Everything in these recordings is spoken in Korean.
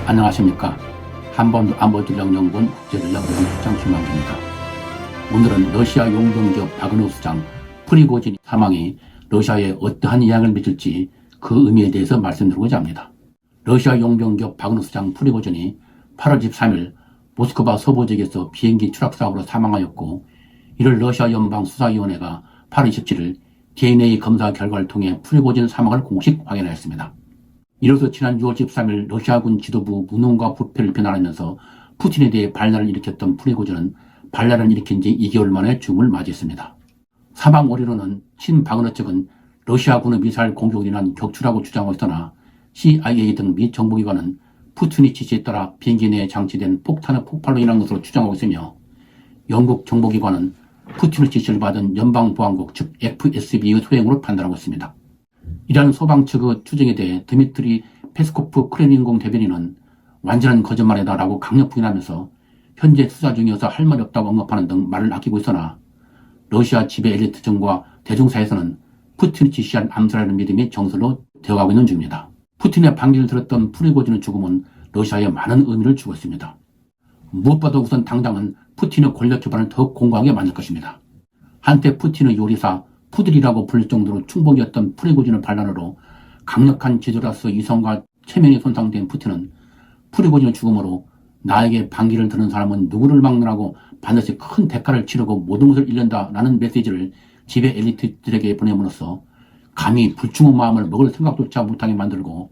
안녕하십니까. 한반도 안보전략연구원 국제전략부장 국장 김만기입니다. 오늘은 러시아 용병기업 바그너 수장 프리고진 사망이 러시아에 어떠한 영향을 미칠지 그 의미에 대해서 말씀드리고자 합니다. 러시아 용병기업 바그너 수장 프리고진이 8월 13일 모스크바 서부 지역에서 비행기 추락 사고로 사망하였고, 이를 러시아 연방수사위원회가 8월 27일 DNA 검사 결과를 통해 프리고진 사망을 공식 확인하였습니다. 이로써 지난 6월 13일 러시아군 지도부 무능과 부패를 비난하면서 푸틴에 대해 반란을 일으켰던 프리고진은 반란을 일으킨 지 2개월 만에 죽음을 맞이했습니다. 사망 원인으로는 친바그너 측은 러시아군의 미사일 공격으로 인한 격추라고 주장하고 있으나 CIA 등 미 정보기관은 푸틴의 지시에 따라 비행기 내에 장치된 폭탄의 폭발로 인한 것으로 주장하고 있으며, 영국 정보기관은 푸틴의 지시를 받은 연방보안국 즉 FSB의 소행으로 판단하고 있습니다. 이러한 소방 측의 추정에 대해 드미트리 페스코프 크렘린궁 대변인은 완전한 거짓말이다라고 강력 부인하면서 현재 수사 중이어서 할 말이 없다고 언급하는 등 말을 아끼고 있으나, 러시아 지배 엘리트층과 대중사에서는 푸틴이 지시한 암살이라는 믿음이 정설로 되어가고 있는 중입니다. 푸틴의 반기를 들었던 프리고진의 죽음은 러시아에 많은 의미를 주고 있습니다. 무엇보다 우선 당장은 푸틴의 권력 기반을 더욱 공고하게 만들 것입니다. 한때 푸틴의 요리사 푸들이라고 불릴 정도로 충복이었던 프리고진의 반란으로 강력한 지도자로서 이성과 체면이 손상된 푸틴은 프리고진의 죽음으로 나에게 반기를 드는 사람은 누구를 막느라고 반드시 큰 대가를 치르고 모든 것을 잃는다라는 메시지를 지배 엘리트들에게 보냄으로써 감히 불충의 마음을 먹을 생각조차 못하게 만들고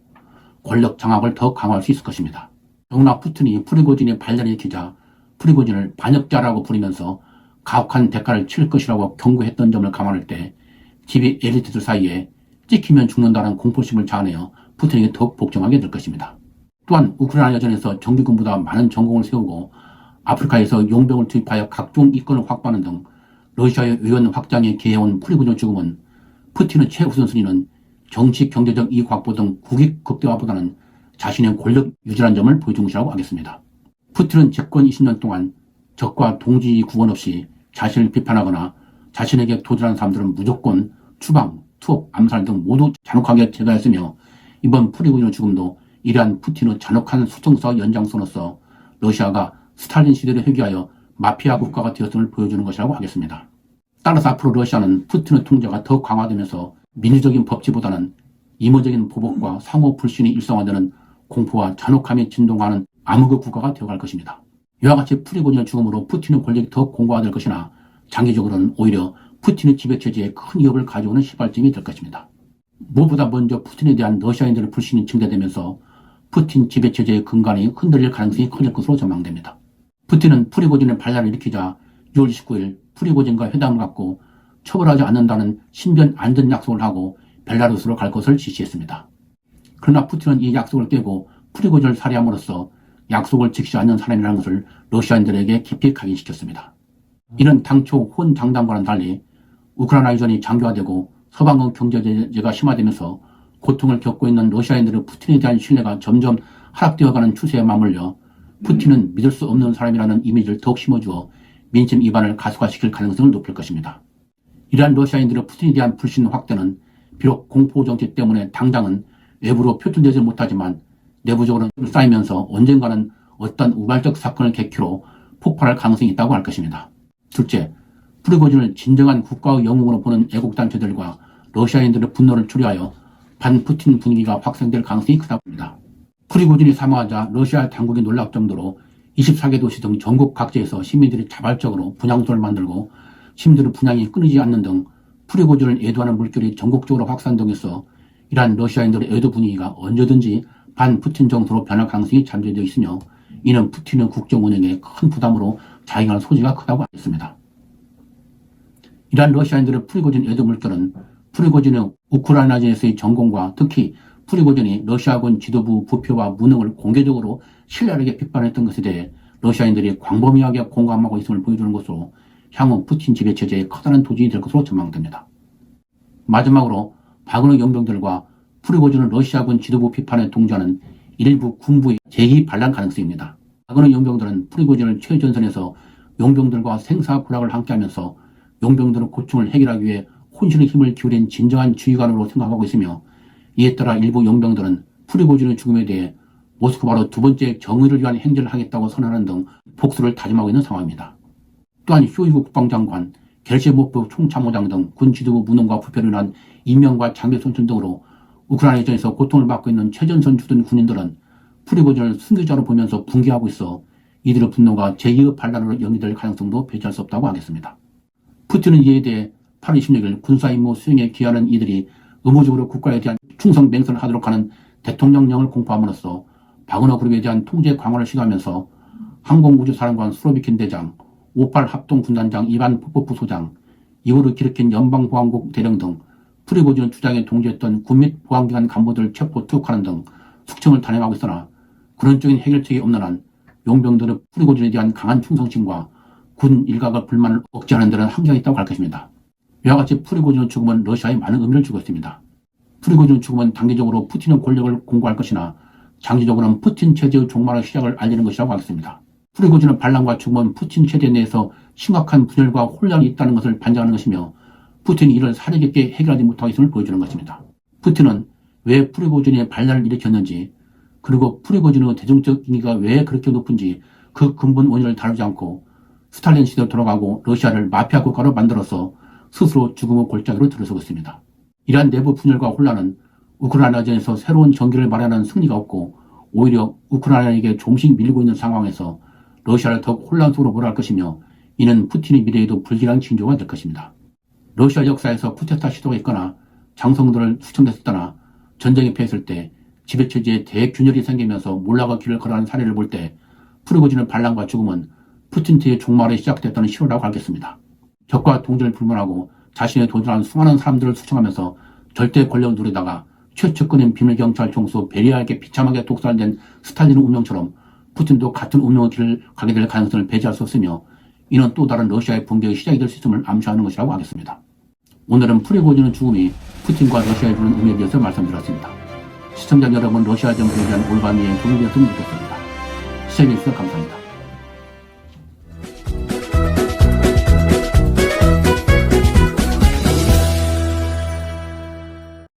권력 장악을 더 강화할 수 있을 것입니다. 더구나 푸틴이 프리고진의 반란을 일으키자 프리고진을 반역자라고 부르면서 가혹한 대가를 치를 것이라고 경고했던 점을 감안할 때 지배 엘리트들 사이에 찍히면 죽는다는 공포심을 자아내어 푸틴에게 더욱 복종하게 될 것입니다. 또한 우크라이나 여전에서 정규군보다 많은 전공을 세우고 아프리카에서 용병을 투입하여 각종 이권을 확보하는 등 러시아의 의원 확장에 기해온 프리고진의 죽음은 푸틴의 최우선순위는 정치, 경제적 이익 확보 등 국익 극대화보다는 자신의 권력 유지라는 점을 보여준 것이라고 하겠습니다. 푸틴은 집권 20년 동안 적과 동지 구분 없이 자신을 비판하거나 자신에게 도전하는 사람들은 무조건 추방, 투옥, 암살 등 모두 잔혹하게 제거했으며, 이번 프리고진의 죽음도 이러한 푸틴의 잔혹한 수정서 연장선으로서 러시아가 스탈린 시대를 회귀하여 마피아 국가가 되었음을 보여주는 것이라고 하겠습니다. 따라서 앞으로 러시아는 푸틴의 통제가 더욱 강화되면서 민주적인 법치보다는 임무적인 보복과 상호 불신이 일상화되는 공포와 잔혹함에 진동하는 암흑의 국가가 되어갈 것입니다. 이와 같이 프리고진의 죽음으로 푸틴의 권력이 더욱 공고화될 것이나 장기적으로는 오히려 푸틴의 지배체제에 큰 위협을 가져오는 시발점이 될 것입니다. 무엇보다 먼저 푸틴에 대한 러시아인들의 불신이 증대되면서 푸틴 지배체제의 근간이 흔들릴 가능성이 커질 것으로 전망됩니다. 푸틴은 프리고진의 반란을 일으키자 6월 29일 프리고진과 회담을 갖고 처벌하지 않는다는 신변 안전 약속을 하고 벨라루스로 갈 것을 지시했습니다. 그러나 푸틴은 이 약속을 깨고 프리고진을 살해함으로써 약속을 지키지 않는 사람이라는 것을 러시아인들에게 깊이 각인시켰습니다. 이는 당초 혼장담과는 달리 우크라이나 유전이 장기화되고 서방의 경제 제재가 심화되면서 고통을 겪고 있는 러시아인들의 푸틴에 대한 신뢰가 점점 하락되어가는 추세에 맞물려 푸틴은 믿을 수 없는 사람이라는 이미지를 더욱 심어주어 민심 이반을 가속화시킬 가능성을 높일 것입니다. 이러한 러시아인들의 푸틴에 대한 불신 확대는 비록 공포정치 때문에 당장은 외부로 표출되지 못하지만 내부적으로 쌓이면서 언젠가는 어떤 우발적 사건을 계기로 폭발할 가능성이 있다고 할 것입니다. 둘째, 프리고진을 진정한 국가의 영웅으로 보는 애국단체들과 러시아인들의 분노를 초래하여 반푸틴 분위기가 확산될 가능성이 크다고 합니다. 프리고진이 사망하자 러시아 당국이 놀랄 정도로 24개 도시 등 전국 각지에서 시민들이 자발적으로 분향소를 만들고 시민들의 분향이 끊이지 않는 등 프리고진을 애도하는 물결이 전국적으로 확산되면서 이러한 러시아인들의 애도 분위기가 언제든지 반푸틴 정서로 변할 가능성이 잠재되어 있으며, 이는 푸틴의 국정 운영에 큰 부담으로 작용할 소지가 크다고 하겠습니다. 이러한 러시아인들의 프리고진 애도 물결은 프리고진의 우크라이나전에서의 전공과 특히 프리고진이 러시아군 지도부 부패와 무능을 공개적으로 신랄하게 비판했던 것에 대해 러시아인들이 광범위하게 공감하고 있음을 보여주는 것으로 향후 푸틴 지배체제에 커다란 도전이 될 것으로 전망됩니다. 마지막으로 바그너 용병들과 프리고진은 러시아군 지도부 비판에 동조하는 일부 군부의 재기 반란 가능성입니다. 바그너 용병들은 프리고진을 최전선에서 용병들과 생사고락을 함께하면서 용병들의 고충을 해결하기 위해 혼신의 힘을 기울인 진정한 지휘관으로 생각하고 있으며, 이에 따라 일부 용병들은 프리고진의 죽음에 대해 모스크바로 두 번째 정의를 위한 행진을 하겠다고 선언하는 등 복수를 다짐하고 있는 상황입니다. 또한 쇼이구 국방장관, 게르시모프 총참모장 등 군 지도부 무능과 부패로 인한 인명과 장비 손실 등으로 우크라이나전에서 고통을 받고 있는 최전선 주둔 군인들은 프리고진을 순교자로 보면서 붕괴하고 있어 이들의 분노가 제2의 반란으로 연기될 가능성도 배제할 수 없다고 하겠습니다. 푸틴은 이에 대해 8월 26일 군사임무 수행에 기하는 이들이 의무적으로 국가에 대한 충성 맹세를 하도록 하는 대통령령을 공포함으로써 바그너 그룹에 대한 통제 강화를 시도하면서 항공우주사령관 수로비킨 대장, 58 합동군단장 이반 포포프 소장, 이후로 기르킨 연방보안국 대령 등 프리고진을 주장에 동조했던 군 및 보안기관 간부들 체포 투옥하는 등 숙청을 단행하고 있으나 근원적인 해결책이 없는 한 용병들의 프리고진에 대한 강한 충성심과 군 일각의 불만을 억제하는 데는 한계가 있다고 할 것입니다. 이와 같이 프리고진의 죽음은 러시아에 많은 의미를 주고 있습니다. 프리고진의 죽음은 단기적으로 푸틴의 권력을 공고할 것이나 장기적으로는 푸틴 체제의 종말의 시작을 알리는 것이라고 하겠습니다. 프리고진의 반란과 죽음은 푸틴 체제 내에서 심각한 분열과 혼란이 있다는 것을 반증하는 것이며 푸틴이 이를 사려 깊게 해결하지 못하고 있음을 보여주는 것입니다. 푸틴은 왜 프리고진의 반란을 일으켰는지 그리고 프리고진의 대중적 인기가 왜 그렇게 높은지 그 근본 원인을 다루지 않고 스탈린 시대로 돌아가고 러시아를 마피아 국가로 만들어서 스스로 죽음의 골짜기로 들어서고 있습니다. 이러한 내부 분열과 혼란은 우크라이나전에서 새로운 전기를 마련하는 승리가 없고 오히려 우크라이나에게 조금씩 밀리고 있는 상황에서 러시아를 더욱 혼란 속으로 몰아갈 것이며 이는 푸틴의 미래에도 불길한 징조가 될 것입니다. 러시아 역사에서 쿠데타 시도가 있거나 장성들을 수청됐었거나 전쟁에 패했을 때 지배체제에 대균열이 생기면서 몰락의 길을 걸어가는 사례를 볼 때 프리고진의 반란과 죽음은 푸틴체의 종말에 시작됐다는 신호라고 하겠습니다. 적과 동전을 불문하고 자신의 도전한 수많은 사람들을 수청하면서 절대 권력을 누리다가 최측근인 비밀경찰 총수 베리아에게 비참하게 독살된 스탈린의 운명처럼 푸틴도 같은 운명의 길을 가게 될 가능성을 배제할 수 없으며 이는 또 다른 러시아의 붕괴의 시작이 될 수 있음을 암시하는 것이라고 하겠습니다. 오늘은 프리고진의 죽음이 푸틴과 러시아에 주는 의미에 대해서 말씀드렸습니다. 시청자 여러분, 러시아 정부에 대한 올바른 이해에 도움이 되었으면 좋겠습니다. 시청해주셔서 감사합니다.